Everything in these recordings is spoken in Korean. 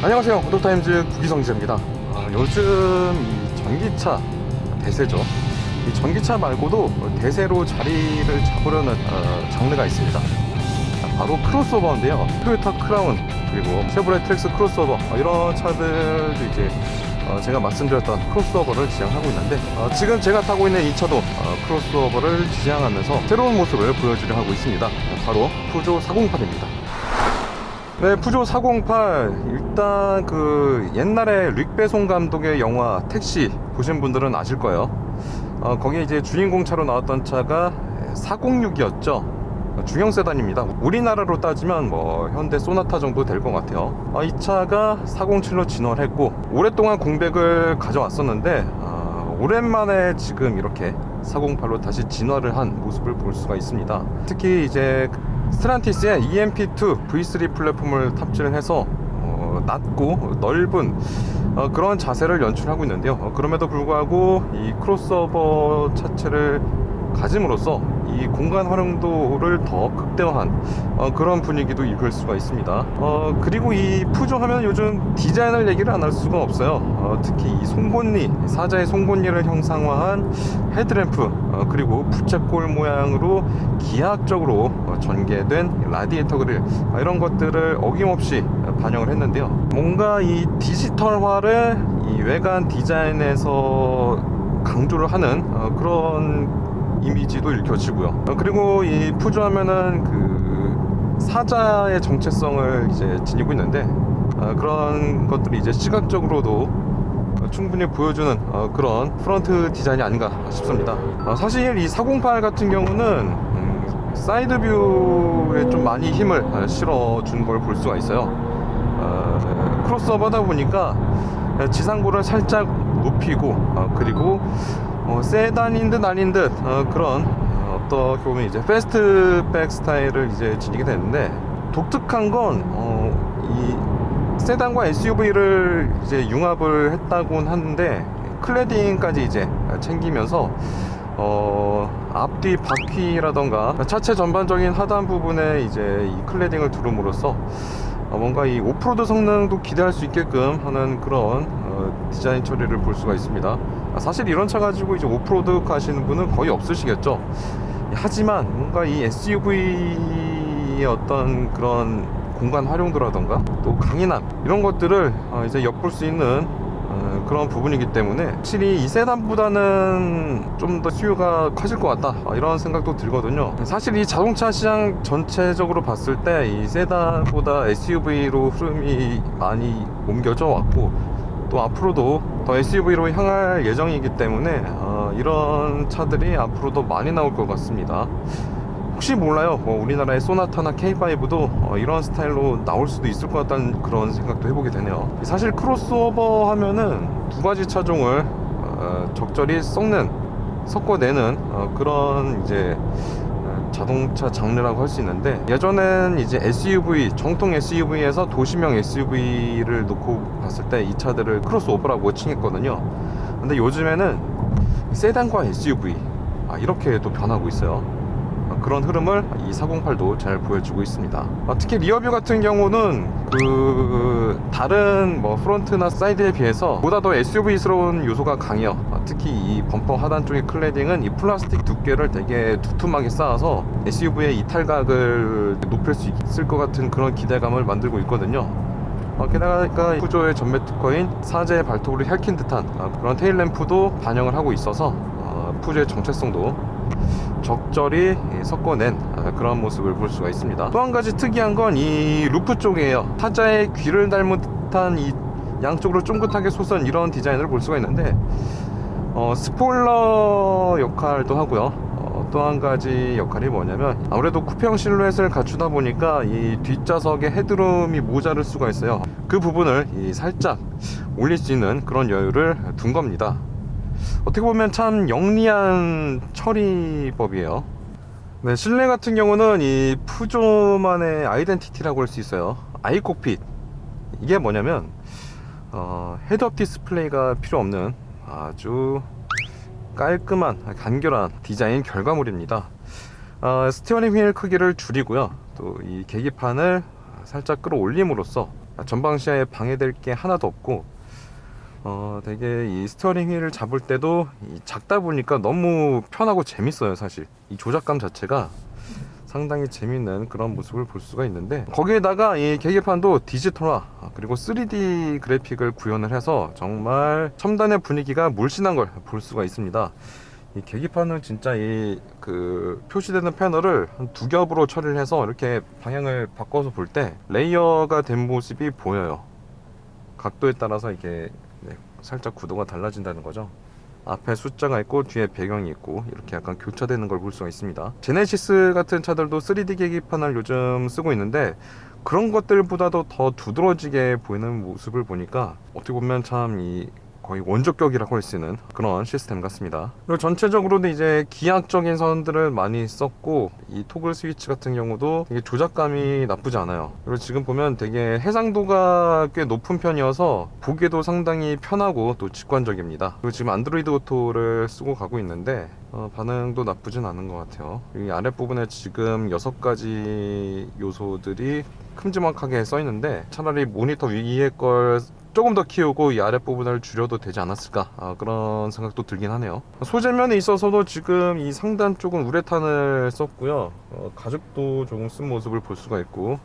안녕하세요, 구독타임즈 구기성지입니다. 요즘 이 전기차 대세죠. 이 전기차 말고도 대세로 자리를 잡으려는 장르가 있습니다. 바로 크로스오버인데요. 토요타 크라운 그리고 쉐보레 트랙스 크로스오버 이런 차들도 이제 제가 말씀드렸던 크로스오버를 지향하고 있는데, 지금 제가 타고 있는 이 차도 크로스오버를 지향하면서 새로운 모습을 보여주려 하고 있습니다. 바로 푸조 408입니다. 네, 푸조 408. 일단 그 옛날에 릭 베송 감독의 영화 택시 보신 분들은 아실 거예요. 거기에 이제 주인공 차로 나왔던 차가 406이었죠. 중형 세단입니다. 우리나라로 따지면 뭐 현대 소나타 정도 될 것 같아요. 이 차가 407로 진화를 했고 오랫동안 공백을 가져왔었는데, 오랜만에 지금 이렇게 408로 다시 진화를 한 모습을 볼 수가 있습니다. 특히 이제 스트란티스의 EMP2 V3 플랫폼을 탑재를 해서 낮고 넓은 그런 자세를 연출하고 있는데요. 그럼에도 불구하고 이 크로스오버 차체를 가짐으로써 이 공간 활용도를 더 극대화한 그런 분위기도 읽을 수가 있습니다. 그리고 이 푸조 하면 요즘 디자인을 얘기를 안 할 수가 없어요. 특히 이 송곳니, 사자의 송곳니를 형상화한 헤드램프, 그리고 부채꼴 모양으로 기하학적으로 전개된 라디에이터 그릴, 이런 것들을 어김없이 반영을 했는데요. 뭔가 이 디지털화를 이 외관 디자인에서 강조를 하는 그런 이미지도 읽혀지고요. 그리고 이 푸조 하면은 그 사자의 정체성을 이제 지니고 있는데, 그런 것들이 이제 시각적으로도 충분히 보여주는 그런 프런트 디자인이 아닌가 싶습니다. 사실 이 408 같은 경우는 사이드 뷰에 좀 많이 힘을 실어준 걸 볼 수가 있어요. 크로스오버다 보니까 지상고를 살짝 높이고, 그리고 세단인 듯 아닌 듯 그런 어떻게 보면 이제 패스트백 스타일을 이제 지니게 되는데, 독특한 건 이 세단과 SUV를 이제 융합을 했다곤 하는데 클래딩까지 이제 챙기면서 앞뒤 바퀴라던가 차체 전반적인 하단 부분에 이제 이 클래딩을 두름으로써 뭔가 이 오프로드 성능도 기대할 수 있게끔 하는 그런 디자인 처리를 볼 수가 있습니다. 사실 이런 차 가지고 이제 오프로드 가시는 분은 거의 없으시겠죠. 하지만 뭔가 이 SUV의 어떤 그런 공간 활용도라던가 또 강인함, 이런 것들을 이제 엿볼 수 있는 그런 부분이기 때문에 확실히 이 세단보다는 좀 더 수요가 커질 것 같다, 이런 생각도 들거든요. 사실 이 자동차 시장 전체적으로 봤을 때 이 세단보다 SUV로 흐름이 많이 옮겨져 왔고, 또 앞으로도 더 SUV로 향할 예정이기 때문에 이런 차들이 앞으로도 많이 나올 것 같습니다. 혹시 몰라요, 우리나라의 소나타나 K5도 이런 스타일로 나올 수도 있을 것 같다는 그런 생각도 해보게 되네요. 사실 크로스오버 하면은 두 가지 차종을 적절히 섞어내는 그런 이제 자동차 장르라고 할 수 있는데, 예전엔 이제 SUV, 정통 SUV에서 도시명 SUV를 놓고 봤을 때 이 차들을 크로스오버라고 칭했거든요. 근데 요즘에는 세단과 SUV 이렇게 또 변하고 있어요. 그런 흐름을 이 408도 잘 보여주고 있습니다. 특히 리어뷰 같은 경우는 그 다른 뭐 프론트나 사이드에 비해서 보다 더 SUV스러운 요소가 강해요. 특히 이 범퍼 하단 쪽의 클래딩은 이 플라스틱 두께를 되게 두툼하게 쌓아서 SUV의 이탈각을 높일 수 있을 것 같은 그런 기대감을 만들고 있거든요. 게다가 푸조의 전매 특허인 사제의 발톱으로 핥힌 듯한 그런 테일램프도 반영을 하고 있어서 푸조의 정체성도 적절히 섞어낸 그런 모습을 볼 수가 있습니다. 또 한 가지 특이한 건 이 루프 쪽이에요. 사자의 귀를 닮은 듯한 이 양쪽으로 쫑긋하게 솟은 이런 디자인을 볼 수가 있는데, 스포일러 역할도 하고요. 또 한 가지 역할이 뭐냐면, 아무래도 쿠페형 실루엣을 갖추다 보니까 이 뒷좌석에 헤드룸이 모자랄 수가 있어요. 그 부분을 살짝 올릴 수 있는 그런 여유를 둔 겁니다. 어떻게 보면 참 영리한 처리법이에요. 네, 실내 같은 경우는 이 푸조만의 아이덴티티라고 할 수 있어요. 아이콕핏. 이게 뭐냐면 헤드업 디스플레이가 필요 없는 아주 깔끔한 간결한 디자인 결과물입니다. 스티어링 휠 크기를 줄이고요, 또 이 계기판을 살짝 끌어올림으로써 전방 시야에 방해될 게 하나도 없고 되게 이 스티어링 휠을 잡을 때도 작다 보니까 너무 편하고 재밌어요. 사실 이 조작감 자체가 상당히 재밌는 그런 모습을 볼 수가 있는데, 거기에다가 이 계기판도 디지털화 그리고 3D 그래픽을 구현을 해서 정말 첨단의 분위기가 물씬한 걸 볼 수가 있습니다. 이 계기판은 진짜 이 표시되는 패널을 한 두 겹으로 처리를 해서 이렇게 방향을 바꿔서 볼 때 레이어가 된 모습이 보여요. 각도에 따라서 이게 살짝 구도가 달라진다는 거죠. 앞에 숫자가 있고 뒤에 배경이 있고 이렇게 약간 교차되는 걸 볼 수가 있습니다. 제네시스 같은 차들도 3D 계기판을 요즘 쓰고 있는데, 그런 것들보다도 더 두드러지게 보이는 모습을 보니까 어떻게 보면 참 거의 원조격이라고 할 수 있는 그런 시스템 같습니다. 그리고 전체적으로도 이제 기하학적인 선들을 많이 썼고, 이 토글 스위치 같은 경우도 되게 조작감이 나쁘지 않아요. 그리고 지금 보면 되게 해상도가 꽤 높은 편이어서 보기에도 상당히 편하고 또 직관적입니다. 그리고 지금 안드로이드 오토를 쓰고 가고 있는데 반응도 나쁘진 않은 것 같아요. 이 아랫부분에 지금 6가지 요소들이 큼지막하게 써 있는데, 차라리 모니터 위에 걸 조금 더 키우고 이 아랫부분을 줄여도 되지 않았을까, 그런 생각도 들긴 하네요. 소재면에 있어서도 지금 이 상단 쪽은 우레탄을 썼고요. 가죽도 조금 쓴 모습을 볼 수가 있고,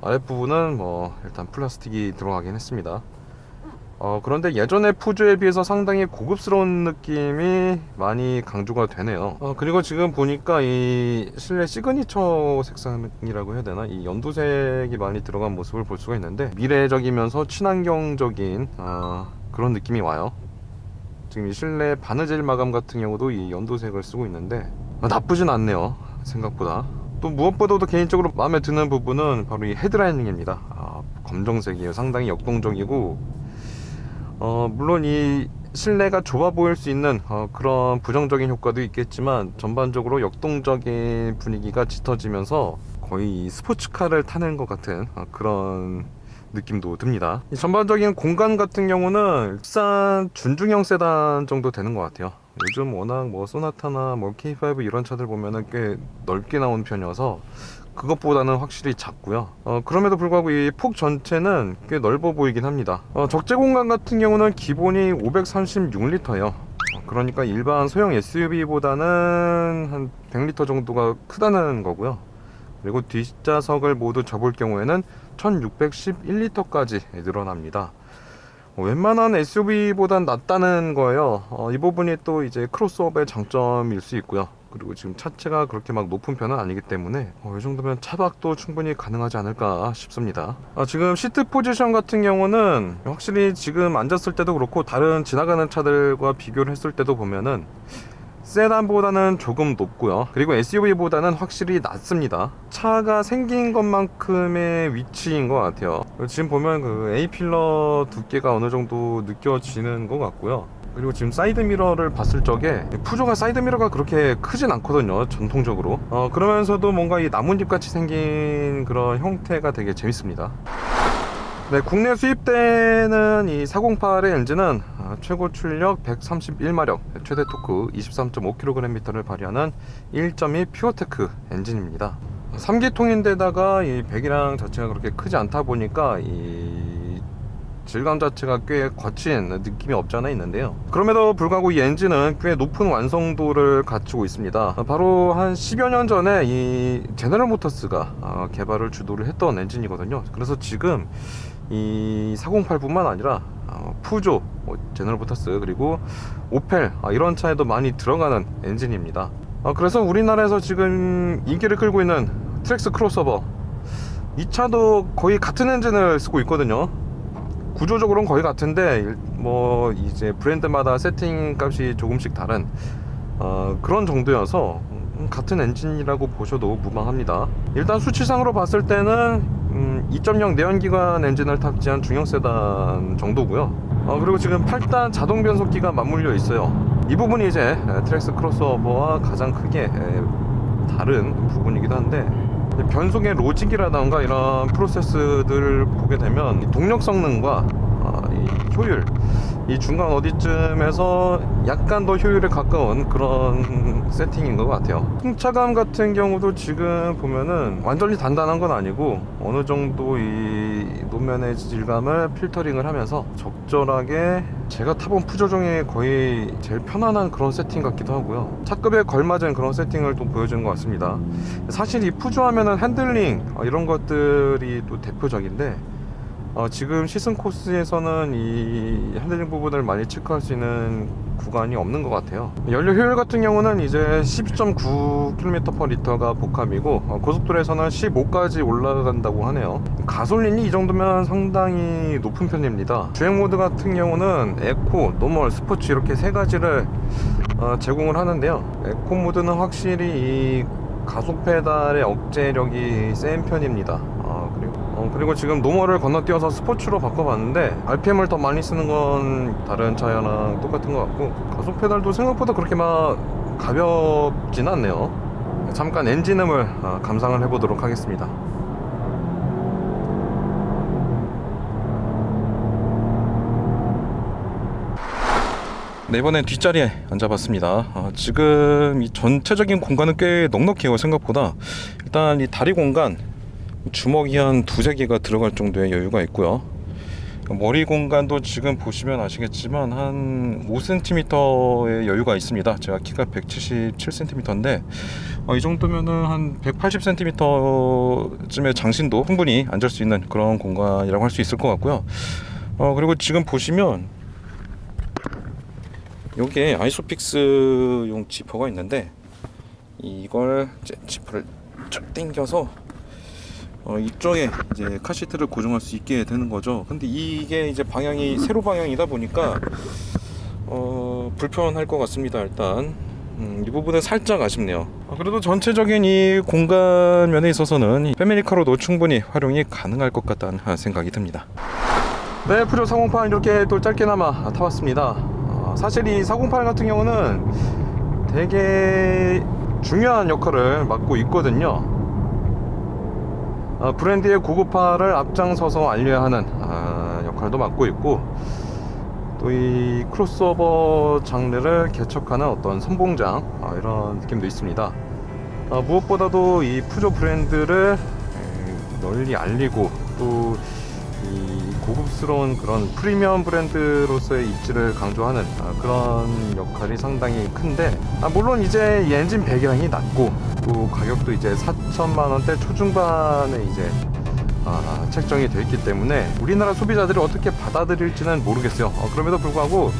아랫부분은 일단 플라스틱이 들어가긴 했습니다. 그런데 예전의 푸조에 비해서 상당히 고급스러운 느낌이 많이 강조가 되네요. 그리고 지금 보니까 이 실내 시그니처 색상이라고 해야 되나, 이 연두색이 많이 들어간 모습을 볼 수가 있는데, 미래적이면서 친환경적인 그런 느낌이 와요. 지금 이 실내 바느질 마감 같은 경우도 이 연두색을 쓰고 있는데 나쁘진 않네요, 생각보다. 또 무엇보다도 개인적으로 마음에 드는 부분은 바로 이 헤드라이닝입니다. 검정색이에요. 상당히 역동적이고, 물론 이 실내가 좁아 보일 수 있는 그런 부정적인 효과도 있겠지만, 전반적으로 역동적인 분위기가 짙어지면서 거의 스포츠카를 타는 것 같은 그런 느낌도 듭니다. 이 전반적인 공간 같은 경우는 일산 준중형 세단 정도 되는 것 같아요. 요즘 워낙 소나타나 K5 이런 차들 보면은 꽤 넓게 나온 편이어서 그것보다는 확실히 작고요. 그럼에도 불구하고 이 폭 전체는 꽤 넓어 보이긴 합니다. 적재 공간 같은 경우는 기본이 536리터예요. 그러니까 일반 소형 SUV보다는 한 100리터 정도가 크다는 거고요. 그리고 뒷좌석을 모두 접을 경우에는 1611리터까지 늘어납니다. 웬만한 SUV보단 낫다는 거예요. 이 부분이 또 이제 크로스오버의 장점일 수 있고요. 그리고 지금 차체가 그렇게 막 높은 편은 아니기 때문에 이 정도면 차박도 충분히 가능하지 않을까 싶습니다. 지금 시트 포지션 같은 경우는 확실히 지금 앉았을 때도 그렇고 다른 지나가는 차들과 비교를 했을 때도 보면은 세단보다는 조금 높고요. 그리고 SUV보다는 확실히 낮습니다. 차가 생긴 것만큼의 위치인 것 같아요. 지금 보면 그 A필러 두께가 어느 정도 느껴지는 것 같고요. 그리고 지금 사이드미러를 봤을 적에 푸조가 사이드미러가 그렇게 크진 않거든요, 전통적으로. 그러면서도 뭔가 이 나뭇잎 같이 생긴 그런 형태가 되게 재밌습니다. 네, 국내 수입되는 이 408의 엔진은 최고 출력 131마력, 최대 토크 23.5kgm를 발휘하는 1.2 퓨어테크 엔진입니다. 3기통인데다가 이 배기량 자체가 그렇게 크지 않다 보니까 이 질감 자체가 꽤 거친 느낌이 없지 않아 있는데요. 그럼에도 불구하고 이 엔진은 꽤 높은 완성도를 갖추고 있습니다. 바로 한 10여 년 전에 이 제너럴 모터스가 개발을 주도를 했던 엔진이거든요. 그래서 지금 이 408뿐만 아니라 푸조, 제너럴 모터스, 그리고 오펠 이런 차에도 많이 들어가는 엔진입니다. 그래서 우리나라에서 지금 인기를 끌고 있는 트랙스 크로스오버, 이 차도 거의 같은 엔진을 쓰고 있거든요. 구조적으로는 거의 같은데 이제 브랜드마다 세팅 값이 조금씩 다른 그런 정도여서 같은 엔진이라고 보셔도 무방합니다. 일단 수치상으로 봤을 때는 2.0 내연기관 엔진을 탑재한 중형 세단 정도고요. 그리고 지금 8단 자동 변속기가 맞물려 있어요. 이 부분이 이제 트랙스 크로스오버와 가장 크게 다른 부분이기도 한데, 변속의 로직이라던가 이런 프로세스들을 보게 되면 동력 성능과 이 효율, 이 중간 어디쯤에서 약간 더 효율에 가까운 그런 세팅인 것 같아요. 승차감 같은 경우도 지금 보면은 완전히 단단한 건 아니고 어느 정도 이 노면의 질감을 필터링을 하면서 적절하게 제가 타본 푸조 중에 거의 제일 편안한 그런 세팅 같기도 하고요. 차급에 걸맞은 그런 세팅을 또 보여주는 것 같습니다. 사실 이 푸조 하면은 핸들링 이런 것들이 또 대표적인데 지금 시승 코스에서는 이 핸들링 부분을 많이 체크할 수 있는 구간이 없는 것 같아요. 연료 효율 같은 경우는 이제 12.9km/L가 복합이고 고속도로에서는 15까지 올라간다고 하네요. 가솔린이 이 정도면 상당히 높은 편입니다. 주행 모드 같은 경우는 에코, 노멀, 스포츠 이렇게 세 가지를 제공을 하는데요. 에코 모드는 확실히 이 가속 페달의 억제력이 센 편입니다. 그리고 지금 노멀을 건너뛰어서 스포츠로 바꿔봤는데 RPM을 더 많이 쓰는 건 다른 차량랑 똑같은 것 같고 가속 페달도 생각보다 그렇게 막 가볍진 않네요. 잠깐 엔진음을 감상을 해보도록 하겠습니다. 네, 이번엔 뒷자리에 앉아봤습니다. 지금 이 전체적인 공간은 꽤 넉넉해요. 생각보다. 일단 이 다리 공간 주먹이 한 두세 개가 들어갈 정도의 여유가 있고요. 머리 공간도 지금 보시면 아시겠지만 한 5cm의 여유가 있습니다. 제가 키가 177cm인데 이 정도면은 한 180cm쯤의 장신도 충분히 앉을 수 있는 그런 공간이라고 할 수 있을 것 같고요. 그리고 지금 보시면 여기에 아이소픽스용 지퍼가 있는데 이걸 이제 지퍼를 쭉 당겨서 이쪽에 이제 카시트를 고정할 수 있게 되는 거죠. 근데 이게 이제 방향이 세로 방향이다 보니까 불편할 것 같습니다. 일단 이 부분은 살짝 아쉽네요. 그래도 전체적인 이 공간 면에 있어서는 패밀리카로도 충분히 활용이 가능할 것 같다는 생각이 듭니다. 네, 푸조 408 이렇게 또 짧게나마 타봤습니다. 사실 이 408 같은 경우는 되게 중요한 역할을 맡고 있거든요. 브랜드의 고급화를 앞장서서 알려야 하는 역할도 맡고 있고 또 이 크로스오버 장르를 개척하는 어떤 선봉장 이런 느낌도 있습니다. 무엇보다도 이 푸조 브랜드를 널리 알리고 또 이 고급스러운 그런 프리미엄 브랜드로서의 입지를 강조하는 그런 역할이 상당히 큰데 물론 이제 이 엔진 배경이 낮고 또 가격도 이제 4천만 원대 초중반에 이제 책정이 되어 있기 때문에 우리나라 소비자들이 어떻게 받아들일지는 모르겠어요. 그럼에도 불구하고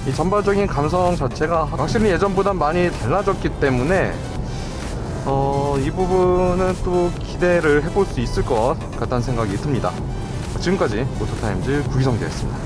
이 전반적인 감성 자체가 확실히 예전보다 많이 달라졌기 때문에 이 부분은 또 기대를 해볼 수 있을 것 같다는 생각이 듭니다. 지금까지 모터타임즈 구기성재였습니다.